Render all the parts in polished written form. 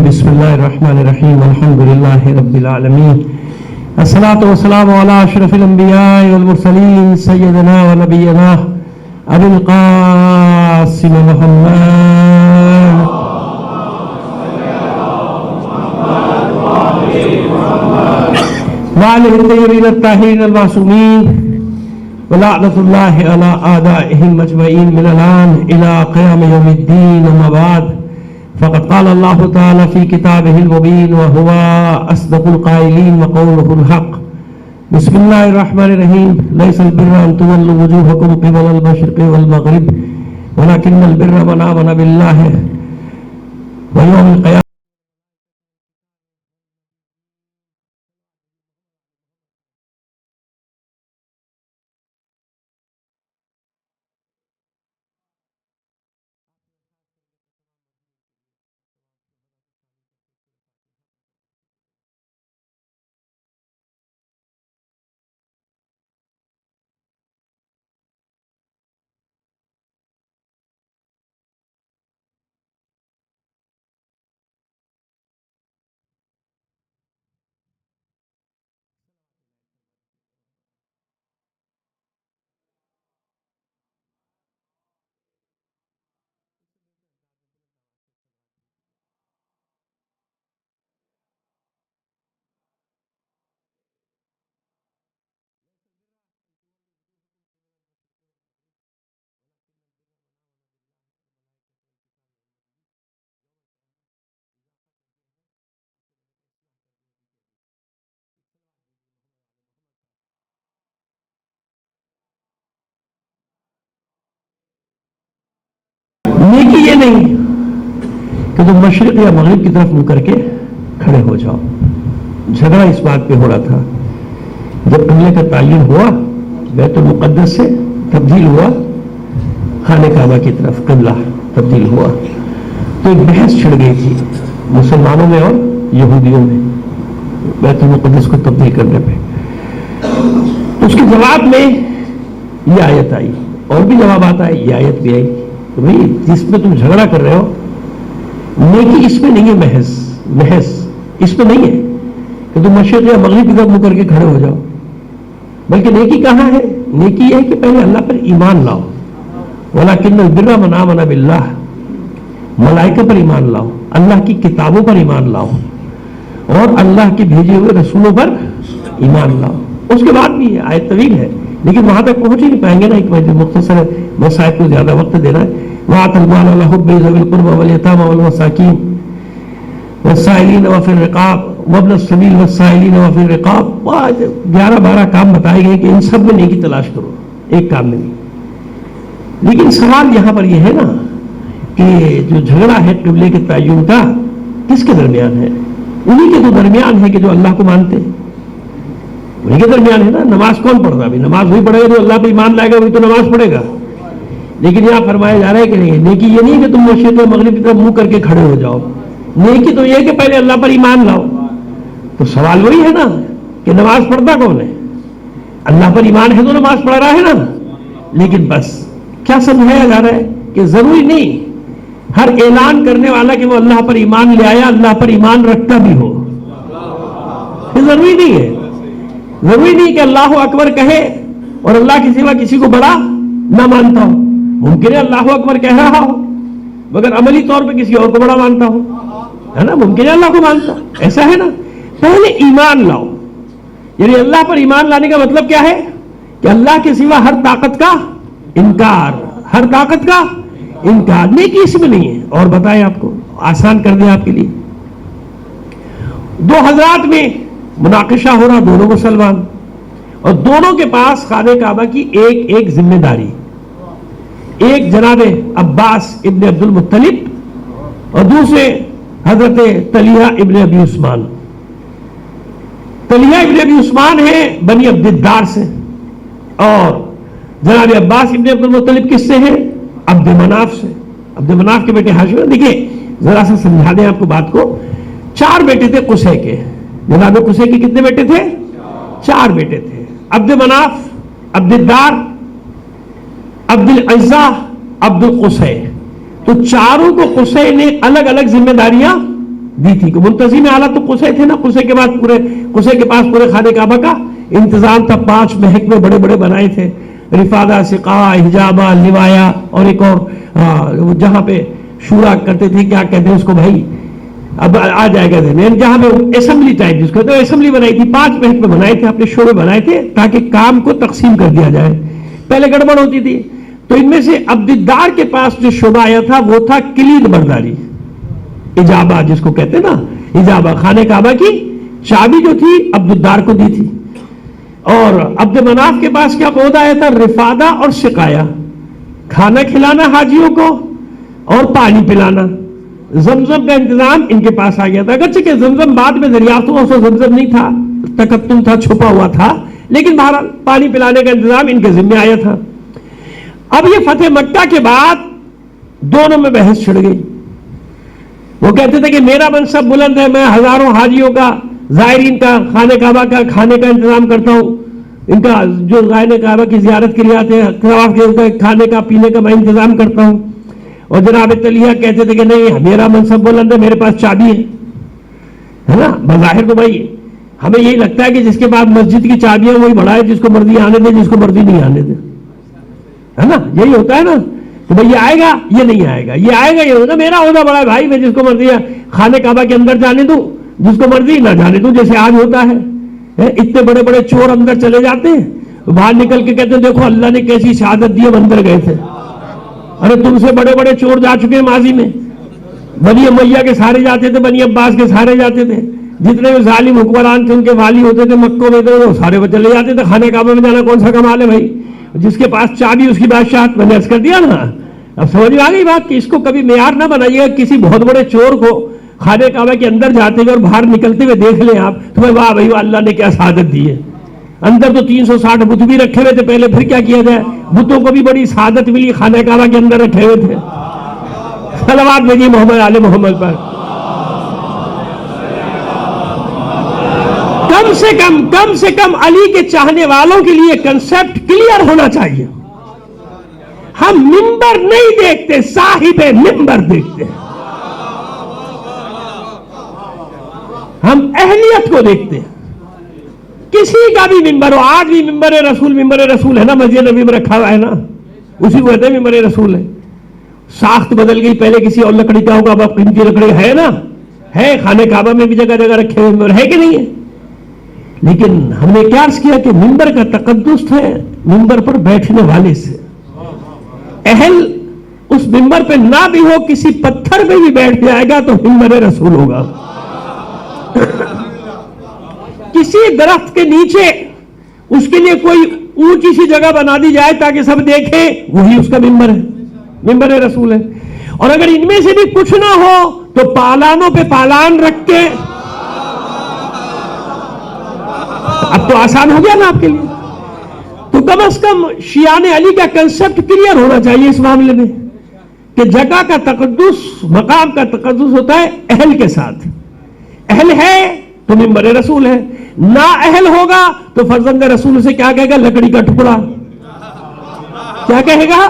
بسم اللہ الرحمن الرحیم الحمد للہ رب العالمین الصلاۃ والسلام علی اشرف الانبیاء والمرسلین سیدنا و نبینا ابی القاسم محمد وعلى الطيبين الطاهرين المعصومين ولعنة الله على أعدائهم أجمعين من الآن إلى قيام يوم الدين. أما بعد فقد قال الله تعالى في كتابه المبين وهو أصدق القائلين وقوله الحق. بسم الله الرحمن الرحيم. ليس البر أن تولوا وجوهكم قبل المشرق والمغرب ولكن البر من آمن بالله ويوم القيامة. نیکی یہ نہیں کہ تم مشرق یا مغرب کی طرف منہ کر کے کھڑے ہو جاؤ. جھگڑا اس بات پہ ہو رہا تھا جب قبلے کا تعین ہوا بیت المقدس سے تبدیل ہوا خانہ کعبہ کی طرف قبلہ تبدیل ہوا تو ایک بحث چھڑ گئی تھی مسلمانوں میں اور یہودیوں میں بیت المقدس کو تبدیل کرنے پہ. اس کے جواب میں یہ آیت آئی اور بھی جوابات آئے. یہ آیت بھی آئی کہ بھائی جس میں تم جھگڑا کر رہے ہو نیکی اس میں نہیں ہے. محض اس میں نہیں ہے کہ تم مشرق یا مغرب کی طرف منہ کر کے کھڑے ہو جاؤ, بلکہ نیکی کہاں ہے؟ نیکی یہ ہے کہ پہلے اللہ پر ایمان لاؤ. وَلَكِنَّ الْبِرَّ مَنْ آمَنَ بِاللَّهِ, ملائکہ پر ایمان لاؤ, اللہ کی کتابوں پر ایمان لاؤ اور اللہ کے بھیجے ہوئے رسولوں پر ایمان لاؤ. اس کے بعد بھی آیت طویل ہے لیکن وہاں تک پہنچ ہی نہیں پائیں گے نا, ایک وجہ مختصر ہے, بس صاحب کو زیادہ وقت دینا ہے. وَآتَ الْمَالَ عَلَى حُبِّهِ ذَوِي الْقُرْبَى وَالْيَتَامَى وَالْمَسَاكِينِ وَالسَّائِلِينَ وَفِي الرِّقَابِ وَابْنِ السَّبِيلِ وَالسَّائِلِينَ وَفِي الرِّقَابِ. 11-12 کام بتائے گئے کہ ان سب میں نیکی تلاش کرو, ایک کام میں نہیں. لیکن سوال یہاں پر یہ ہے نا کہ جو جھگڑا ہے قبلے کے تعین کا کس کے درمیان ہے؟ انہی کے تو درمیان ہے کہ جو اللہ کو مانتے, انہی کے درمیان ہے نا. نماز کون پڑھتا؟ ابھی نماز وہی پڑھے گا جو اللہ پہ ایمان لائے گا, وہی تو نماز پڑھے گا. لیکن یہاں فرمایا جا رہا ہے کہ نہیں, نیکی یہ نہیں کہ تم مشرق اور مغرب کی طرف منہ کر کے کھڑے ہو جاؤ. نیکی تو یہ ہے کہ پہلے اللہ پر ایمان لاؤ. تو سوال وہی ہے نا کہ نماز پڑھتا کون ہے؟ اللہ پر ایمان ہے تو نماز پڑھ رہا ہے نا. لیکن بس کیا سمجھایا جا رہا ہے کہ ضروری نہیں ہر اعلان کرنے والا کہ وہ اللہ پر ایمان لے آیا اللہ پر ایمان رکھتا بھی ہو. یہ ضروری نہیں ہے. ضروری نہیں کہ اللہ اکبر کہے اور اللہ کے سوا کسی کو بڑا نہ مانتا ہو. ممکن ہے اللہ اکبر کہہ رہا ہو مگر عملی طور پہ کسی اور کو بڑا مانتا ہو, ہے نا. ممکن ہے اللہ کو مانتا, ایسا ہے نا. پہلے ایمان لاؤ, یعنی اللہ پر ایمان لانے کا مطلب کیا ہے کہ اللہ کے سوا ہر طاقت کا انکار, ہر طاقت کا انکار. نیکی اس میں نہیں ہے. اور بتائیں آپ کو آسان کر دیں آپ کے لیے. دو حضرات میں مناقشہ ہو رہا, دونوں مسلمان, اور دونوں کے پاس خانہ کعبہ کی ایک ذمہ داری. ایک جناب عباس ابن عبد المطلب اور دوسرے حضرت طلحہ ابن ابی عثمان. طلحہ ابن ابی عثمان ہے بنی عبد الدار سے اور جناب عباس ابن عبد المطلب کس سے ہیں؟ عبد مناف سے. عبد مناف کے بیٹے ہاشم. دیکھیے ذرا سا سمجھا دیں آپ کو بات کو. 4 بیٹے تھے قصے کے. جناب قصے کے کتنے بیٹے تھے؟ 4 بیٹے تھے. عبد مناف, عبد الدار, عبد العزہ, عبد القصے. تو چاروں کو قصے نے الگ الگ ذمہ داریاں دی تھی کہ منتظم اعلیٰ تو قصے تھے نا، قصے کے پاس پورے خانہ کعبہ کا انتظام تھا، 5 محکمے بڑے بڑے بنائے تھے، رفادہ، سقاء، حجابہ، لوایا، اور ایک اور جہاں پہ شورا کرتے تھے، کیا کہتے ہیں اس کو بھائی، اب آ جائے گا ذہن، جہاں پہ اسمبلی ٹائپ جس کو کہتے ہیں، اسمبلی بنائی تھی، 5 محکمے بنائے تھے، اپنے شعبے بنائے تھے تاکہ کام کو تقسیم کر دیا جائے. پہلے گڑبڑ ہوتی تھی، تو ان میں سے عبدالدار کے پاس جو شعبہ آیا تھا وہ تھا کلید برداری، اجابہ جس کو کہتے ہیں نا، اجابہ، خانہ کعبہ کی چابی جو تھی عبدالدار کو دی تھی. اور عبد مناف کے پاس کیا عہدہ آیا تھا؟ رفادہ اور سقایا، کھانا کھلانا حاجیوں کو اور پانی پلانا. زمزم کا انتظام ان کے پاس آ گیا تھا، اگرچہ کہ زمزم بعد میں دریافت ہوا، اس وقت زمزم نہیں تھا، تکتم تھا، چھپا ہوا تھا، لیکن بہرحال پانی پلانے کا انتظام ان کے ذمہ آیا تھا. اب یہ فتح مکہ کے بعد دونوں میں بحث چھڑ گئی. وہ کہتے تھے کہ میرا منصب بلند ہے، میں ہزاروں حاجیوں کا، زائرین کا، خانہ کعبہ کا کھانے کا انتظام کرتا ہوں، ان کا جو خانہ کعبہ کی زیارت کے لیے آتے ہیں، طواف کے کھانے کا پینے کا میں انتظام کرتا ہوں. اور جناب طلحہ کہتے تھے کہ نہیں، میرا منصب بلند ہے، میرے پاس چابی ہے نا. بظاہر تو بھائی ہمیں یہی لگتا ہے کہ جس کے پاس مسجد کی چابیاں وہی بڑا ہے، جس کو مرضی آنے دے، جس کو مرضی نہیں آنے دے، ہے نا، یہی ہوتا ہے نا. تو بھائی یہ آئے گا، یہ نہیں آئے گا، یہ آئے گا، یہ ہوگا، میرا عہدہ بڑا ہے بھائی، میں جس کو مرضی خانہ کعبہ کے اندر جانے دوں، جس کو مرضی نہ جانے دوں، جیسے آج ہوتا ہے. اتنے بڑے بڑے چور اندر چلے جاتے ہیں، باہر نکل کے کہتے ہیں دیکھو اللہ نے کیسی شہادت دی، ہم اندر گئے تھے. ارے تم سے بڑے بڑے چور جا چکے ہیں ماضی میں، بنی امیہ کے سارے جاتے تھے، بنی عباس کے سارے جاتے تھے، جتنے بھی ظالم حکمران تھے ان کے والی ہوتے تھے مکوں میں، وہ سارے چلے جاتے تھے. خانہ کعبہ میں جانا کون سا کمال ہے بھائی؟ جس کے پاس چابی اس کی بادشاہت، میں نے عرض کر دیا نا. اب سمجھ میں آ گئی بات کہ اس کو کبھی معیار نہ بنائیے گا. کسی بہت بڑے چور کو خانہ کعبہ کے اندر جاتے ہوئے اور باہر نکلتے ہوئے دیکھ لیں آپ تو بھائی واہ بھائی اللہ نے کیا سعادت دی ہے. اندر تو 360 بت بھی رکھے ہوئے تھے پہلے، پھر کیا کیا جائے، بتوں کو بھی بڑی سعادت ملی، خانہ کعبہ کے اندر رکھے ہوئے تھے. صلوات بھیجیے محمد آل محمد پر. کم سے کم علی کے چاہنے والوں کے لیے کنسپٹ کلیئر ہونا چاہیے. ہم ممبر نہیں دیکھتے، صاحب ممبر دیکھتے ہیں. ہم اہلیت کو دیکھتے ہیں. کسی کا بھی ممبر ہو، آج بھی ممبر رسول ہے نا، مسجد نبی میں رکھا ہوا ہے نا، اسی کو کہتے ہیں ممبر رسول ہے. ساخت بدل گئی، پہلے کسی اور لکڑی کا ہوگا، اب قیمتی لکڑی ہے نا، ہے. خانہ کعبہ میں بھی جگہ جگہ رکھے ہوئے ممبر ہے کہ نہیں ہے. لیکن ہم نے کیا عرض کیا کہ ممبر کا تقدس ہے ممبر پر بیٹھنے والے سے. اہل اس ممبر پہ نہ بھی ہو، کسی پتھر پہ بھی بیٹھ جائے گا تو ممبر رسول ہوگا. کسی درخت کے نیچے اس کے لیے کوئی اونچی سی جگہ بنا دی جائے تاکہ سب دیکھیں، وہی اس کا ممبر ہے، ممبر رسول ہے. اور اگر ان میں سے بھی کچھ نہ ہو تو پالانوں پہ پالان رکھ کے، اب تو آسان ہو گیا نا آپ کے لیے. تو کم از کم شیعان علی کا کنسپٹ کلیئر ہونا چاہیے اس معاملے میں کہ جگہ کا تقدس، مقام کا تقدس ہوتا ہے اہل کے ساتھ. اہل ہے تو ممبر رسول ہے، نا اہل ہوگا تو فرزند رسول سے کیا کہے گا؟ لکڑی کا ٹکڑا. کیا کہے گا؟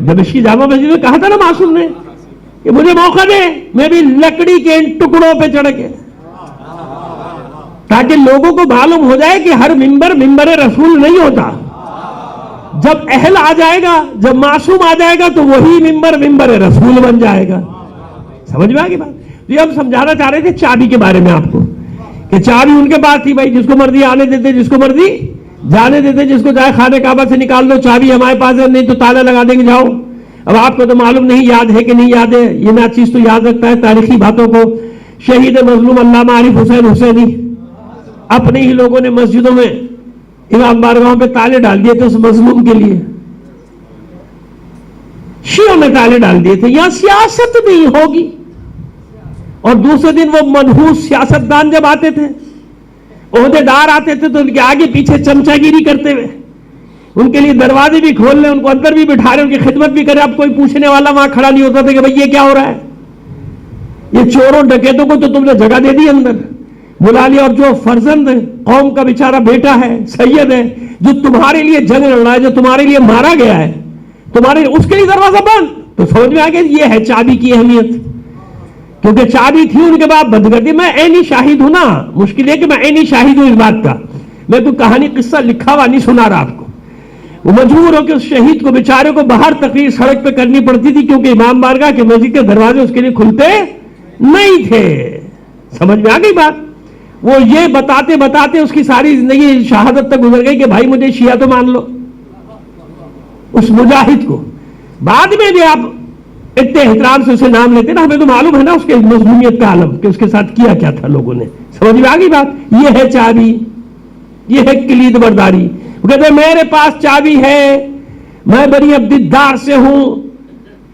دمشقی جامع مسجد میں کہا تھا نا معصوم نے کہ مجھے موقع دے، میں بھی لکڑی کے ان ٹکڑوں پہ چڑھ کے، تاکہ لوگوں کو معلوم ہو جائے کہ ہر ممبر رسول نہیں ہوتا. جب اہل آ جائے گا، جب معصوم آ جائے گا تو وہی ممبر رسول بن جائے گا. سمجھ میں آ گئی بات؟ یہ ہم سمجھانا چاہ رہے تھے چابی کے بارے میں آپ کو کہ چابی ان کے پاس تھی بھائی، جس کو مرضی آنے دیتے، جس کو مرضی جانے دیتے، جس کو چاہے خانہ کعبہ سے نکال دو، چابی ہمارے پاس ہے، نہیں تو تالا لگا دیں گے جاؤ. اب آپ کو تو معلوم نہیں یاد ہے کہ نہیں یاد ہے، یہ میں چیز تو یاد رکھتا ہے تاریخی باتوں کو. شہید مظلوم علامہ عارف حسین حسینی اپنے ہی لوگوں نے مسجدوں میں امام بارگاہوں پہ تالے ڈال دیے تھے اس مظلوم کے لیے. شیعوں میں تالے ڈال دیے تھے، یہاں سیاست نہیں ہوگی. اور دوسرے دن وہ منحوس سیاستدان جب آتے تھے، عہدے دار آتے تھے، تو ان کے آگے پیچھے چمچا گیری کرتے ہوئے ان کے لیے دروازے بھی کھول لیں، ان کو اندر بھی بٹھا رہے، ان کی خدمت بھی کرے. اب کوئی پوچھنے والا وہاں کھڑا نہیں ہوتا تھا کہ بھئی یہ کیا ہو رہا ہے، یہ چوروں ڈکیتوں کو تو تم نے جگہ دے دی، اندر بلا لیا. اور جو فرزند قوم کا بیچارہ بیٹا ہے، سید ہے، جو تمہارے لیے جنگ لڑ رہا ہے، جو تمہارے لیے مارا گیا ہے، تمہارے اس کے لیے دروازہ بند. تو سمجھ میں آ گیا یہ ہے چابی کی اہمیت. کیونکہ چابی تھی ان کے بعد بند کر دی. میں عینی شاہد ہوں نا, مشکل ہے کہ میں عینی شاہد ہوں اس بات کا, میں تو کہانی قصہ لکھا ہوا نہیں سنا رہا آپ کو. وہ مجبور ہو کہ اس شہید کو بیچارے کو باہر تقریر سڑک پہ کرنی پڑتی تھی, کیونکہ امام بارگاہ کے مسجد کے دروازے اس کے لیے کھلتے نہیں تھے. سمجھ میں آ گئی بات؟ وہ یہ بتاتے بتاتے اس کی ساری زندگی شہادت تک گزر گئی کہ بھائی مجھے شیعہ تو مان لو. اس مجاہد کو بعد میں بھی آپ اتنے احترام سے اسے نام لیتے نا, ہمیں تو معلوم ہے نا اس کے مظلومیت کا عالم کہ اس کے ساتھ کیا کیا تھا لوگوں نے. سمجھ میں آ گئی بات؟ یہ ہے چابی, یہ ہے کلید برداری. وہ کہتے ہیں میرے پاس چابی ہے, میں بنی عبد الدار سے ہوں.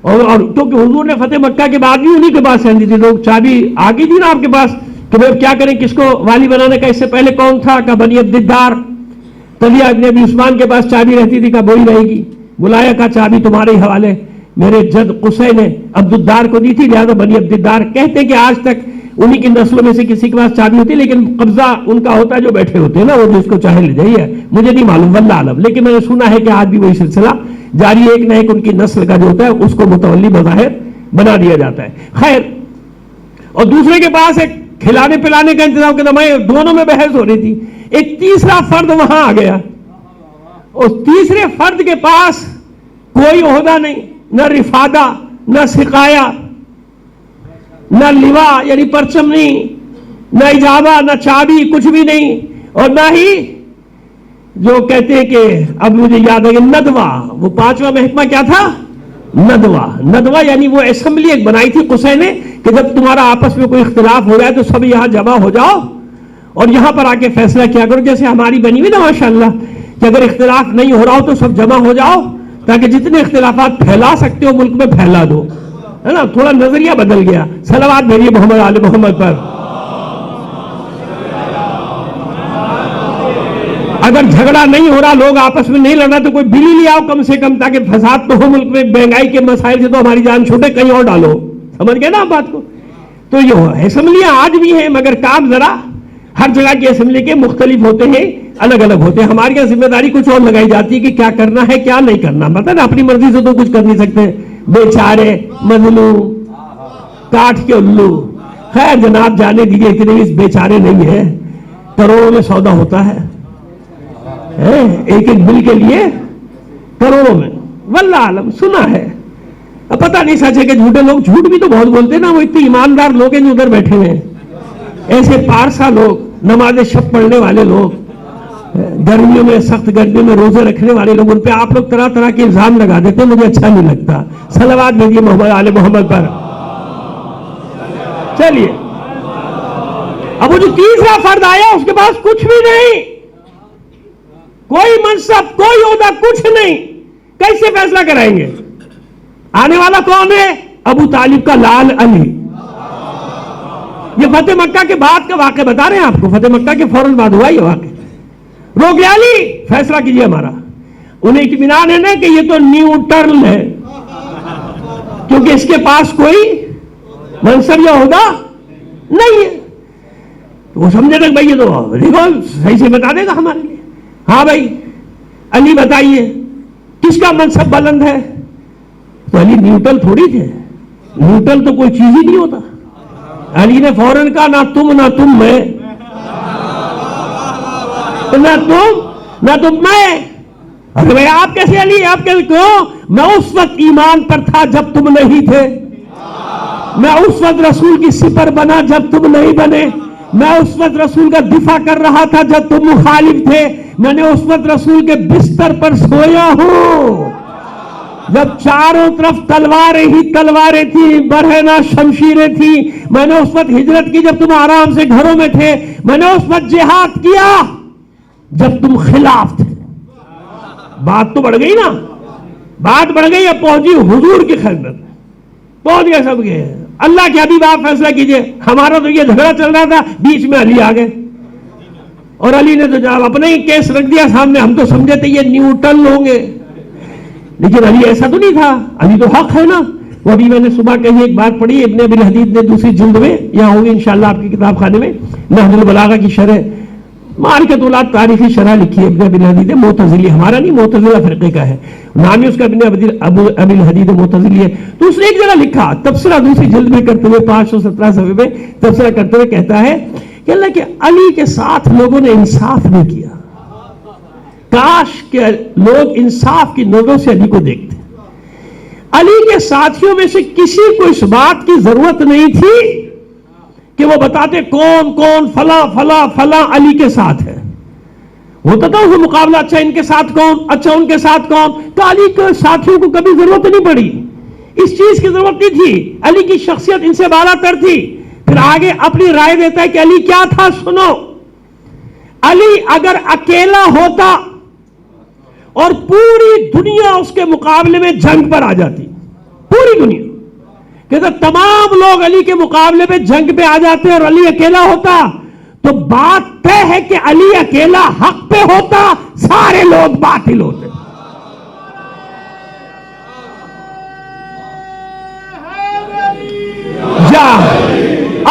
اور کیونکہ حضور نے فتح مکہ کے بعد بھی انہی کے پاس رہتی تھی لوگ, چابی آ گئی تھی نا آپ کے پاس کہ بھائی کیا کریں, کس کو والی بنانے کا, اس سے پہلے کون تھا, کہ بنی عبد الدار. طلحہ ابن ابی عثمان کے پاس چابی رہتی تھی, کہ وہی رہے گی. بلایا کا چابی تمہارے ہی حوالے, میرے جد قصی نے عبد الدار کو دی تھی, لہذا بنی عبد الدار. کہتے ہیں کہ آج تک انہی کی نسلوں میں سے کسی کے پاس چابی ہوتی ہے, لیکن قبضہ ان کا ہوتا ہے جو بیٹھے ہوتے ہیں نا, وہ جس کو چاہے لے جائیے. مجھے نہیں معلوم واللہ عالم, لیکن میں نے سنا ہے کہ آج بھی وہی سلسلہ جاری ہے, ایک نہ ایک ان کی نسل کا جو ہوتا ہے اس کو متولی بظاہر بنا دیا جاتا ہے. خیر, اور دوسرے کے پاس ایک کھلانے پلانے کا انتظام کرتا. میں دونوں میں بحث ہو رہی تھی, ایک تیسرا فرد وہاں آ گیا. اور تیسرے فرد کے پاس کوئی عہدہ نہیں, نہ رفادہ, نہ سقایا, نہ لوا یعنی پرچم نہیں, نہ اجابہ, نہ چابی, کچھ بھی نہیں. اور نہ ہی جو کہتے ہیں کہ اب مجھے یاد ہے کہ ندوہ, وہ پانچواں محکمہ کیا تھا, ندوہ. ندوہ یعنی وہ اسمبلی ایک بنائی تھی قصی نے کہ جب تمہارا آپس میں کوئی اختلاف ہو جائے تو سب یہاں جمع ہو جاؤ اور یہاں پر آ کے فیصلہ کیا کرو. جیسے ہماری بنی ہوئی نا ماشاءاللہ, کہ اگر اختلاف نہیں ہو رہا ہو تو سب جمع ہو جاؤ, تاکہ جتنے اختلافات پھیلا سکتے ہو ملک میں پھیلا دو, ہے نا. تھوڑا نظریہ بدل گیا. صلوات بھیجیے محمد آل محمد پر. اگر جھگڑا نہیں ہو رہا, لوگ آپس میں نہیں لڑنا, تو کوئی بلی لے آؤ کم سے کم, تاکہ فساد تو ہو ملک میں. مہنگائی کے مسائل سے تو ہماری جان چھوٹے, کہیں اور ڈالو. سمجھ گئے نا آپ بات کو؟ تو یہ اسمبلیاں آج بھی ہیں, مگر کام ذرا ہر جگہ کی اسمبلی کے مختلف ہوتے ہیں, الگ الگ ہوتے ہیں. ہماری یہاں ذمہ داری کچھ اور لگائی جاتی ہے کہ کیا کرنا ہے کیا نہیں کرنا. مطلب اپنی مرضی سے تو کچھ کر نہیں سکتے. بیچارے مظلوم کاٹ کے الو. خیر جناب جانے دیجیے, اتنے بھی بیچارے نہیں ہیں, کروڑوں میں سودا ہوتا ہے, ایک ایک بل کے لیے کروڑوں میں. واللہ عالم سنا ہے, اب پتہ نہیں سچ ہے کہ جھوٹے لوگ جھوٹ بھی تو بہت بولتے ہیں نا. وہ اتنے ایماندار لوگ ہیں جو ادھر بیٹھے ہیں, ایسے پارسا لوگ, نماز شب پڑھنے والے لوگ, گرمیوں میں سخت گرمیوں میں روزے رکھنے والے لوگ, ان پہ آپ لوگ طرح طرح کے الزام لگا دیتے ہیں, مجھے اچھا نہیں لگتا. صلوات بھیجیے محمد آل محمد پر. چلیے, اب وہ جو تیسرا فرد آیا اس کے پاس کچھ بھی نہیں, کوئی منصب, کوئی عہدہ, کچھ نہیں. کیسے فیصلہ کرائیں گے؟ آنے والا کون ہے؟ ابو طالب کا لال علی. یہ فتح مکہ کے بعد کا واقعہ بتا رہے ہیں آپ کو, فتح مکہ کے فوراً بعد ہوا یہ واقعہ. روک لیا علی, فیصلہ کیجئے ہمارا. انہیں اطمینان ہے نا کہ یہ تو نیوٹرل ہے, کیونکہ اس کے پاس کوئی منصب یا عہدہ نہیں ہے. وہ سمجھے تک بھائی یہ تو دیکھو صحیح سے بتا دے گا ہمارے لیے. ہاں بھائی علی بتائیے کس کا منصب بلند ہے؟ تو علی نیوٹرل تھوڑی تھے, نیوٹرل تو کوئی چیز ہی نہیں ہوتا. علی نے فوراً کہا نہ تم میں, نہ تم میں. ارے بھائی آپ کیسے علی, آپ کیسے, کیوں؟ میں اس وقت ایمان پر تھا جب تم نہیں تھے, میں اس وقت رسول کی سپر بنا جب تم نہیں بنے, میں اس وقت رسول کا دفاع کر رہا تھا جب تم مخالف تھے, میں نے اس وقت رسول کے بستر پر سویا ہوں جب چاروں طرف تلواریں ہی تلواریں تھیں, برہنہ شمشیریں تھیں. میں نے اس وقت ہجرت کی جب تم آرام سے گھروں میں تھے, میں نے اس وقت جہاد کیا جب تم خلاف تھے. بات تو بڑھ گئی نا, بات بڑھ گئی. اب پہنچی حضور کی خدمت, پہنچ گئے سب کے. اللہ کے حبیب آپ فیصلہ کیجئے. ہمارا تو یہ جھگڑا چل رہا تھا, بیچ میں علی آ گئے, اور علی نے تو جناب اپنے ہی کیس رکھ دیا سامنے. ہم تو سمجھے تھے یہ نیوٹرل ہوں گے, لیکن علی ایسا تو نہیں تھا. علی تو حق ہے نا. وہ ابھی میں نے صبح کہیں ایک بات پڑھی, ابن ابی الحدید نے دوسری جلد میں, یہاں ہوگی انشاءاللہ آپ کی کتاب خانے میں, نہج البلاغہ کی شرح معرکۃ اولاد تاریخی شرح لکھی ہے ابن ابی الحدید معتزلی، ہمارا نہیں، معتزلہ فرقے کا ہے، نام ہی اس کا ابن ابی الحدید معتزلی ہے. تو اس نے ایک جگہ لکھا تبصرہ دوسری جلد میں کرتے ہوئے 517 صفحے میں تبصرہ کرتے ہوئے کہتا ہے کہ اللہ کے علی کے ساتھ لوگوں نے انصاف نہیں کیا، کاش کہ لوگ انصاف کی نظروں سے علی کو دیکھتے. علی کے ساتھیوں میں سے کسی کو اس بات کی ضرورت نہیں تھی کہ وہ بتاتے کون کون فلاں فلاں فلاں علی کے ساتھ ہے. ہوتا تھا اسے مقابلہ، اچھا ان کے ساتھ کون، اچھا ان کے ساتھ کون. تو علی کے ساتھیوں کو کبھی ضرورت نہیں پڑی، اس چیز کی ضرورت نہیں تھی. علی کی شخصیت ان سے بالا تر تھی. پھر آگے اپنی رائے دیتا ہے کہ علی کیا تھا. سنو، علی اگر اکیلا ہوتا اور پوری دنیا اس کے مقابلے میں جنگ پر آ جاتی، پوری دنیا کہ تمام لوگ علی کے مقابلے میں جنگ پہ آ جاتے اور علی اکیلا ہوتا، تو بات طے ہے کہ علی اکیلا حق پہ ہوتا، سارے لوگ باطل ہوتے. جا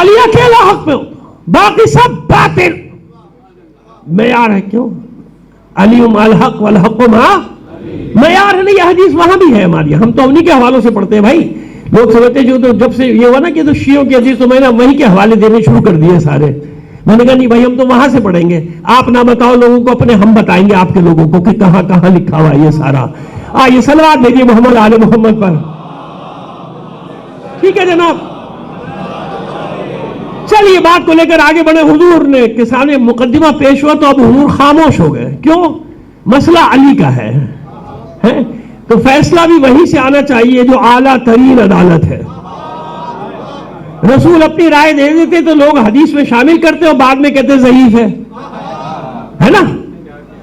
علی اکیلا حق پہ ہوتا، باقی سب باطل. معیار ہے کیوں؟ علی الحق والحق ما معیار ہے. نہیں، یہ حدیث وہاں بھی ہے ہماری، ہم تو انہی کے حوالوں سے پڑھتے ہیں بھائی. لوگ سمجھتے جو تو جب سے یہ ہوا نا کہ تو شیعوں کی حدیث تو میں نے وہیں کے حوالے دینے شروع کر دیے سارے. میں نے کہا نہیں بھائی، ہم تو وہاں سے پڑھیں گے، آپ نہ بتاؤ لوگوں کو اپنے، ہم بتائیں گے آپ کے لوگوں کو کہ کہاں کہاں لکھا ہوا ہے یہ سارا. یہ صلوات بھیجیے محمد آل محمد پر. ٹھیک ہے جناب، چلیے بات کو لے کر آگے بڑھے. حضور نے کے سامنے مقدمہ پیش ہوا تو اب حضور خاموش ہو گئے. کیوں؟ مسئلہ علی کا ہے تو فیصلہ بھی وہیں سے آنا چاہیے جو اعلیٰ ترین عدالت ہے. رسول اپنی رائے دے دیتے تو لوگ حدیث میں شامل کرتے اور بعد میں کہتے ضعیف ہے نا.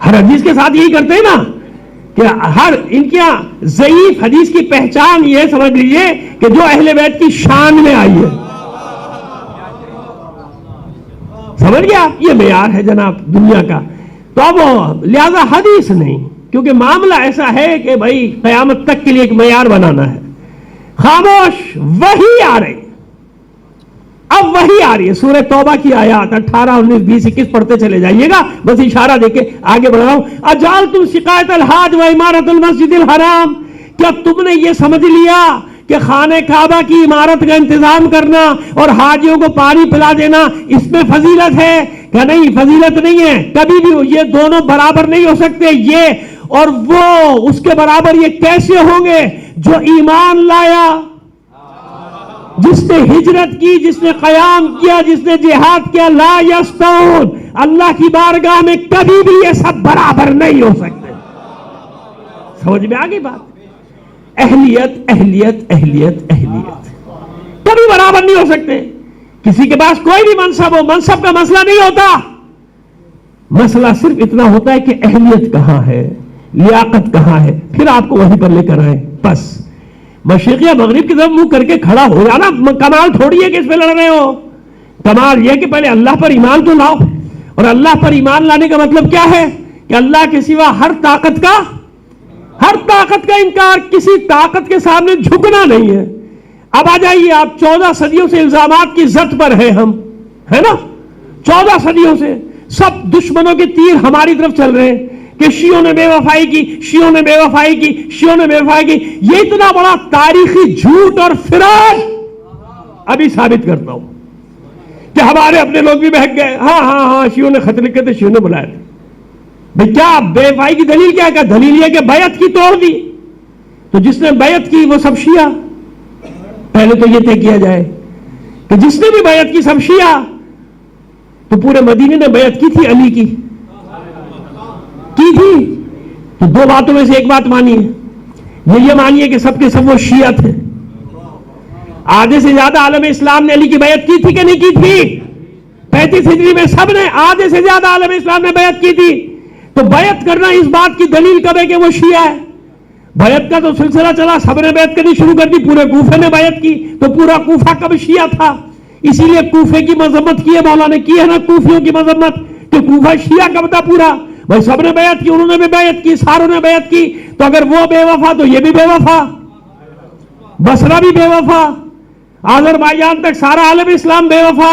ہر حدیث کے ساتھ یہی کرتے ہیں نا کہ ہر ان کی ضعیف حدیث کی پہچان یہ سمجھ لیجئے کہ جو اہل بیت کی شان میں آئی ہے. سمجھ گیا؟ یہ معیار ہے جناب دنیا کا. تو اب لہذا حدیث نہیں، کیونکہ معاملہ ایسا ہے کہ بھائی قیامت تک کے لیے ایک معیار بنانا ہے. خاموش. وحی آ رہی، اب وحی آ رہی ہے. سورہ توبہ کی آیات 18 19 20 21 پڑھتے چلے جائیے گا، بس اشارہ دے کے آگے بڑھ رہا ہوں. اجعلتم سقایۃ الحاج و عمارۃ المسجد الحرام، کیا تم نے یہ سمجھ لیا کہ خانہ کعبہ کی عمارت کا انتظام کرنا اور حاجیوں کو پانی پلا دینا اس میں فضیلت ہے؟ کہ نہیں، فضیلت نہیں ہے کبھی بھی. یہ دونوں برابر نہیں ہو سکتے. یہ اور وہ اس کے برابر یہ کیسے ہوں گے جو ایمان لایا، جس نے ہجرت کی، جس نے قیام کیا، جس نے جہاد کیا. لا یستوون، اللہ کی بارگاہ میں کبھی بھی یہ سب برابر نہیں ہو سکتے. سمجھ میں آگئی بات؟ اہلیت اہلیت اہلیت اہلیت کبھی برابر نہیں ہو سکتے. کسی کے پاس کوئی بھی منصب ہو، منصب کا مسئلہ نہیں ہوتا. مسئلہ صرف اتنا ہوتا ہے کہ اہلیت کہاں ہے، لیاقت کہاں ہے، پھر آپ کو وہیں پر لے کر آئے. بس مشرق یا مغرب کی طرف منہ کر کے کھڑا ہو جانا کمال تھوڑی ہے کہ اس پہ لڑ رہے ہو. کمال یہ کہ پہلے اللہ پر ایمان تو لاؤ. اور اللہ پر ایمان لانے کا مطلب کیا ہے؟ کہ اللہ کے سوا ہر طاقت کا انکار، کسی طاقت کے سامنے جھکنا نہیں ہے. اب آ جائیے آپ، 14 صدیوں سے الزامات کی زد پر ہیں ہم، ہے نا. 14 صدیوں سے سب دشمنوں کے تیر ہماری طرف چل رہے ہیں کہ شیعوں نے بے وفائی کی، شیعوں نے بے وفائی کی، شیعوں نے بے وفائی کی. یہ اتنا بڑا تاریخی جھوٹ اور فراڈ ابھی ثابت کرتا ہوں کہ ہمارے اپنے لوگ بھی بہک گئے. ہاں شیعوں نے خط لکھے تھے، شیعوں نے بلائے تھے. بھئی کیا بے وفائی کی دلیل کیا ہے؟ دلیل یہ کہ بیعت کی توڑ دی. تو جس نے بیعت کی وہ سب شیعہ. پہلے تو یہ طے کیا جائے کہ جس نے بھی بیعت کی سب شیعہ. تو پورے مدینے نے بیعت کی تھی علی کی تھی. تو دو باتوں میں سے ایک بات مانیے، یہ مانیے کہ سب کے سب وہ شیعہ تھے. آدھے سے زیادہ عالم اسلام نے علی کی بیعت کی تھی کہ نہیں کی تھی؟ 35 ہجری میں سب نے، آدھے سے زیادہ عالم اسلام نے بیعت کی تھی. تو بیعت کرنا اس بات کی دلیل کب ہے کہ وہ شیعہ ہے؟ بیعت کا تو سلسلہ چلا، سب نے بیعت کرنی شروع کر دی، پورے کوفے نے بیعت کی. تو پورا کوفہ کب شیعہ تھا؟ اسی لیے کوفے کی مذمت کی ہے مولا نے، کی ہے نا کوفیوں کی مذمت کہ کوفہ شیعہ کب تھا پورا. بھائی سب نے بیعت کی، انہوں نے بھی بیعت کی، ساروں نے بیعت کی. تو اگر وہ بے وفا تو یہ بھی بے وفا، بصرہ بھی بے وفا، آذربائیجان تک سارا عالم اسلام بے وفا.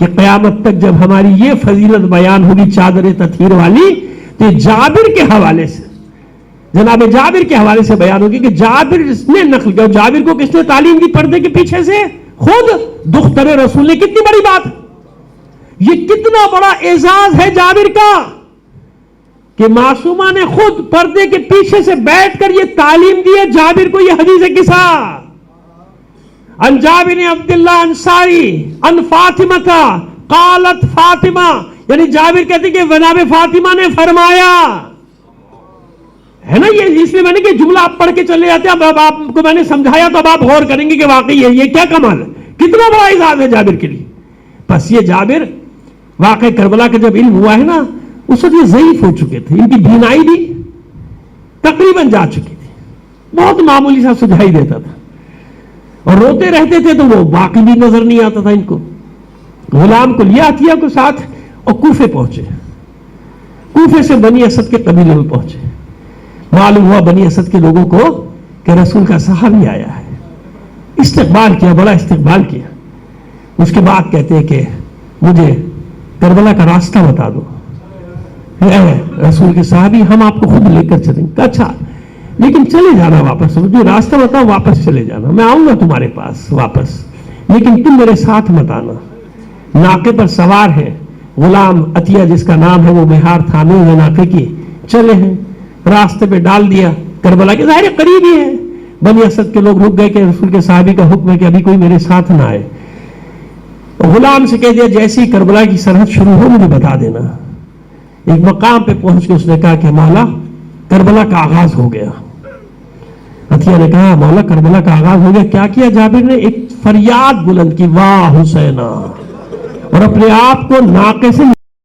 کہ قیامت تک جب ہماری یہ فضیلت بیان ہوگی چادر تطہیر والی، تو جابر کے حوالے سے، جناب جابر کے حوالے سے بیان ہوگی کہ جابر نے نقل کیا. جابر کو کس نے تعلیم دی پردے کے پیچھے سے؟ خود دختر رسول نے. کتنی بڑی بات، یہ کتنا بڑا اعزاز ہے جابر کا کہ معصومہ نے خود پردے کے پیچھے سے بیٹھ کر یہ تعلیم دی ہے جابر کو. یہ حدیث قصہ ان جابر عبداللہ انصاری ان فاطمہ قالت فاطمہ، یعنی جابر کہتے ہیں کہ جناب فاطمہ نے فرمایا ہے نا. یہ اس لیے میں نے کہ جملہ آپ پڑھ کے چلے جاتے ہیں. اب آپ کو میں نے سمجھایا تو اب آپ غور کریں گے کہ واقعی ہے یہ کیا کمال ہے، کتنا بڑا اعزاز ہے جابر کے لیے. بس یہ جابر واقع کربلا کا جب علم ہوا ہے نا، اس وقت یہ ضعیف ہو چکے تھے، ان کی بینائی بھی تقریباً جا چکی تھی. بہت معمولی سا سجھائی دیتا تھا اور روتے رہتے تھے تو وہ باقی بھی نظر نہیں آتا تھا ان کو. غلام کو لیا عطیہ کو ساتھ اور کوفے پہنچے. کوفے سے بنی اسد کے قبیلے میں پہنچے. معلوم ہوا بنی اسد کے لوگوں کو کہ رسول کا صحابی آیا ہے. استقبال کیا، بڑا استقبال کیا. اس کے بعد کہتے ہیں کہ مجھے کربلا کا راستہ بتا دو. اے رسول کے صحابی، ہم آپ کو خود لے کر چلیں گے. اچھا لیکن چلے جانا واپس، جو راستہ بتاؤ واپس چلے جانا، میں آؤں گا تمہارے پاس واپس، لیکن تم میرے ساتھ مت آنا. ناقے پر سوار ہے غلام عطیہ جس کا نام ہے، وہ مہار تھامے ہوئے ناقے کی چلے ہیں. راستے پہ ڈال دیا کربلا کے، ظاہر قریب ہی ہے. بنی اسد کے لوگ رک گئے کہ رسول کے صحابی کا حکم ہے کہ ابھی کوئی میرے ساتھ نہ آئے. غلام سے کہہ دیا جیسی کربلا کی سرحد شروع ہو مجھے بتا دینا. ایک مقام پہ پہنچ کے اس نے کہا کہ مولا کربلا کا آغاز ہو گیا. عطیہ نے کہا مولا کربلا کا آغاز ہو گیا. کیا کیا جابر نے؟ ایک فریاد بلند کی، واہ حسینہ، اور اپنے آپ کو ناقے سے